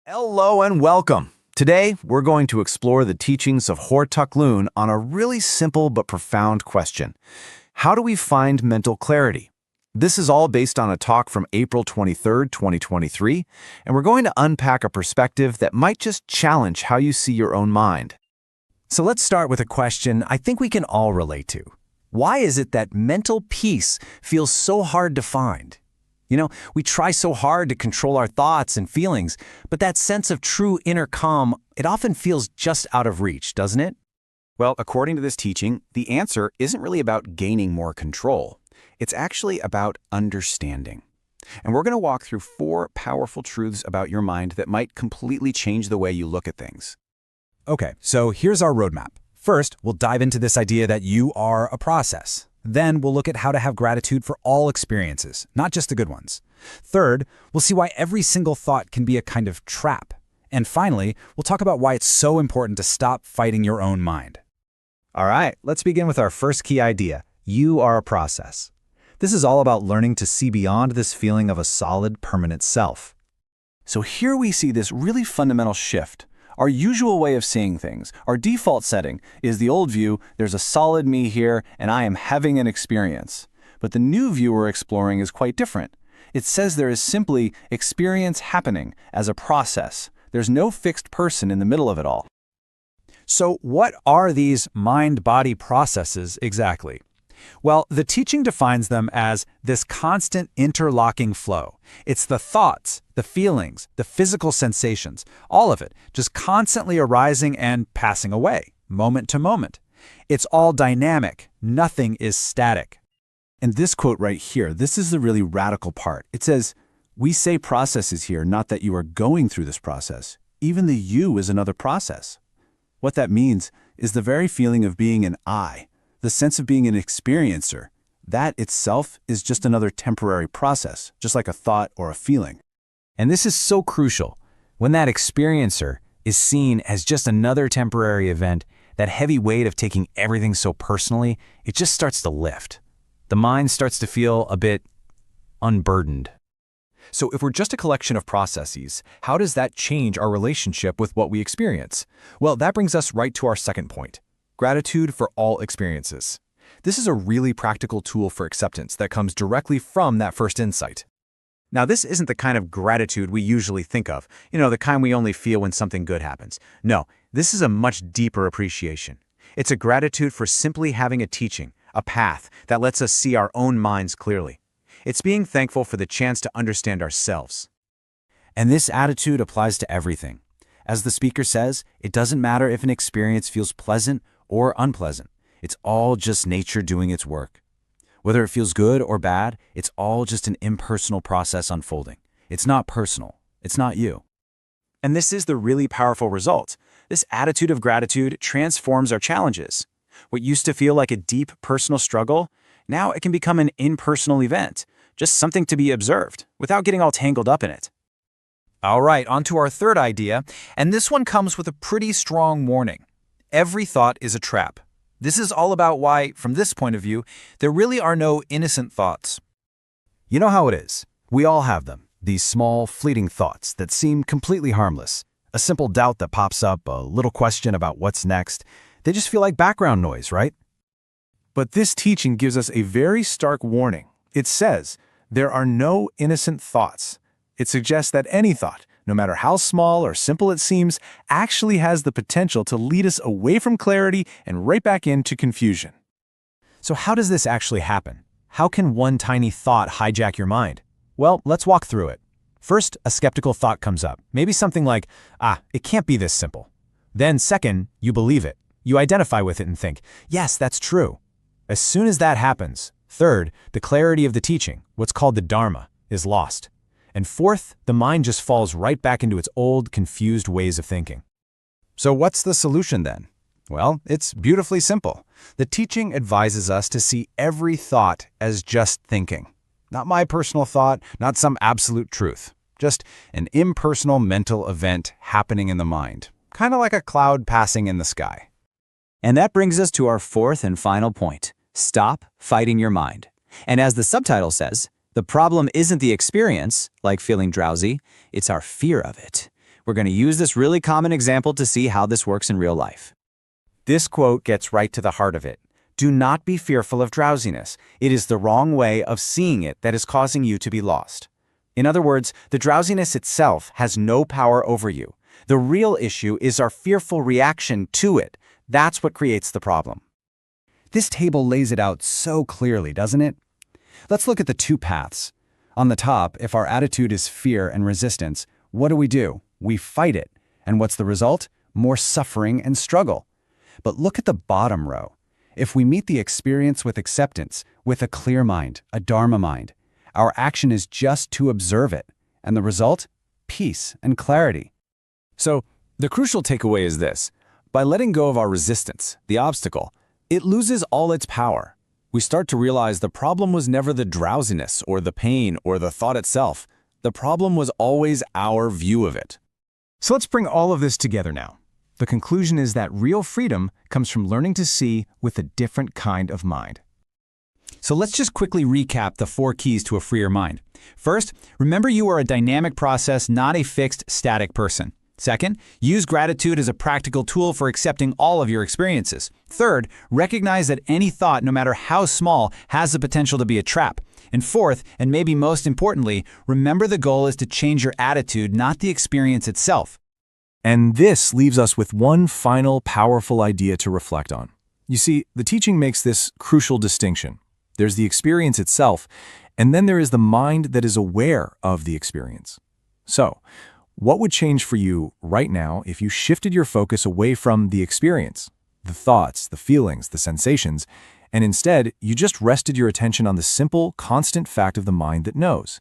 Hello and welcome. Today, we're going to explore the teachings of Loon on a really simple but profound question. How do we find mental clarity? This is all based on a talk from April 23, 2023, and we're going to unpack a perspective that might just challenge how you see your own mind. So let's start with a question I think we can all relate to. Why is it that mental peace feels so hard to find? We try so hard to control our thoughts and feelings, but that sense of true inner calm, it often feels just out of reach, doesn't it? Well, according to this teaching, the answer isn't really about gaining more control. It's actually about understanding. And we're going to walk through 4 powerful truths about your mind that might completely change the way you look at things. Okay, so here's our roadmap. First, we'll dive into this idea that you are a process. Then we'll look at how to have gratitude for all experiences, not just the good ones. Third, we'll see why every single thought can be a kind of trap. And finally, we'll talk about why it's so important to stop fighting your own mind. All right, let's begin with our first key idea. You are a process. This is all about learning to see beyond this feeling of a solid, permanent self. So here we see this really fundamental shift. Our usual way of seeing things, our default setting, is the old view, there's a solid me here and I am having an experience. But the new view we're exploring is quite different. It says there is simply experience happening as a process. There's no fixed person in the middle of it all. So what are these mind-body processes exactly? Well, the teaching defines them as this constant interlocking flow. It's the thoughts, the feelings, the physical sensations, all of it, just constantly arising and passing away, moment to moment. It's all dynamic. Nothing is static. And this quote right here, this is the really radical part. It says, we say processes here, not that you are going through this process. Even the you is another process. What that means is the very feeling of being an I, the sense of being an experiencer, that itself is just another temporary process, just like a thought or a feeling. And this is so crucial. When that experiencer is seen as just another temporary event, that heavy weight of taking everything so personally, it just starts to lift. The mind starts to feel a bit unburdened. So if we're just a collection of processes, how does that change our relationship with what we experience? Well, that brings us right to our second point. Gratitude for all experiences. This is a really practical tool for acceptance that comes directly from that first insight. Now, this isn't the kind of gratitude we usually think of, the kind we only feel when something good happens. No, this is a much deeper appreciation. It's a gratitude for simply having a teaching, a path that lets us see our own minds clearly. It's being thankful for the chance to understand ourselves. And this attitude applies to everything. As the speaker says, it doesn't matter if an experience feels pleasant or unpleasant. It's all just nature doing its work. Whether it feels good or bad, it's all just an impersonal process unfolding. It's not personal. It's not you. And this is the really powerful result. This attitude of gratitude transforms our challenges. What used to feel like a deep personal struggle, now it can become an impersonal event, just something to be observed without getting all tangled up in it. All right, on to our third idea, and this one comes with a pretty strong warning. Every thought is a trap. This is all about why, from this point of view, there really are no innocent thoughts. You know how it is. We all have them, these small, fleeting thoughts that seem completely harmless. A simple doubt that pops up, a little question about what's next. They just feel like background noise, right? But this teaching gives us a very stark warning. It says, there are no innocent thoughts. It suggests that any thought, no matter how small or simple it seems, actually has the potential to lead us away from clarity and right back into confusion. So how does this actually happen? How can one tiny thought hijack your mind? Well, let's walk through it. First, a skeptical thought comes up. Maybe something like, it can't be this simple. Then second, you believe it. You identify with it and think, yes, that's true. As soon as that happens, third, the clarity of the teaching, what's called the Dharma, is lost. And fourth, the mind just falls right back into its old, confused ways of thinking. So what's the solution then? Well, it's beautifully simple. The teaching advises us to see every thought as just thinking. Not my personal thought, not some absolute truth. Just an impersonal mental event happening in the mind. Kind of like a cloud passing in the sky. And that brings us to our fourth and final point. Stop fighting your mind. And as the subtitle says, the problem isn't the experience, like feeling drowsy, it's our fear of it. We're going to use this really common example to see how this works in real life. This quote gets right to the heart of it. Do not be fearful of drowsiness. It is the wrong way of seeing it that is causing you to be lost. In other words, the drowsiness itself has no power over you. The real issue is our fearful reaction to it. That's what creates the problem. This table lays it out so clearly, doesn't it? Let's look at the two paths. On the top, if our attitude is fear and resistance, what do? We fight it. And what's the result? More suffering and struggle. But look at the bottom row. If we meet the experience with acceptance, with a clear mind, a dharma mind, our action is just to observe it. And the result? Peace and clarity. So, the crucial takeaway is this. By letting go of our resistance, the obstacle, it loses all its power. We start to realize the problem was never the drowsiness or the pain or the thought itself. The problem was always our view of it. So let's bring all of this together now. The conclusion is that real freedom comes from learning to see with a different kind of mind. So let's just quickly recap the 4 keys to a freer mind. First, remember you are a dynamic process, not a fixed, static person. Second, use gratitude as a practical tool for accepting all of your experiences. Third, recognize that any thought, no matter how small, has the potential to be a trap. And fourth, and maybe most importantly, remember the goal is to change your attitude, not the experience itself. And this leaves us with one final powerful idea to reflect on. You see, the teaching makes this crucial distinction. There's the experience itself, and then there is the mind that is aware of the experience. So, what would change for you right now if you shifted your focus away from the experience, the thoughts, the feelings, the sensations, and instead you just rested your attention on the simple, constant fact of the mind that knows?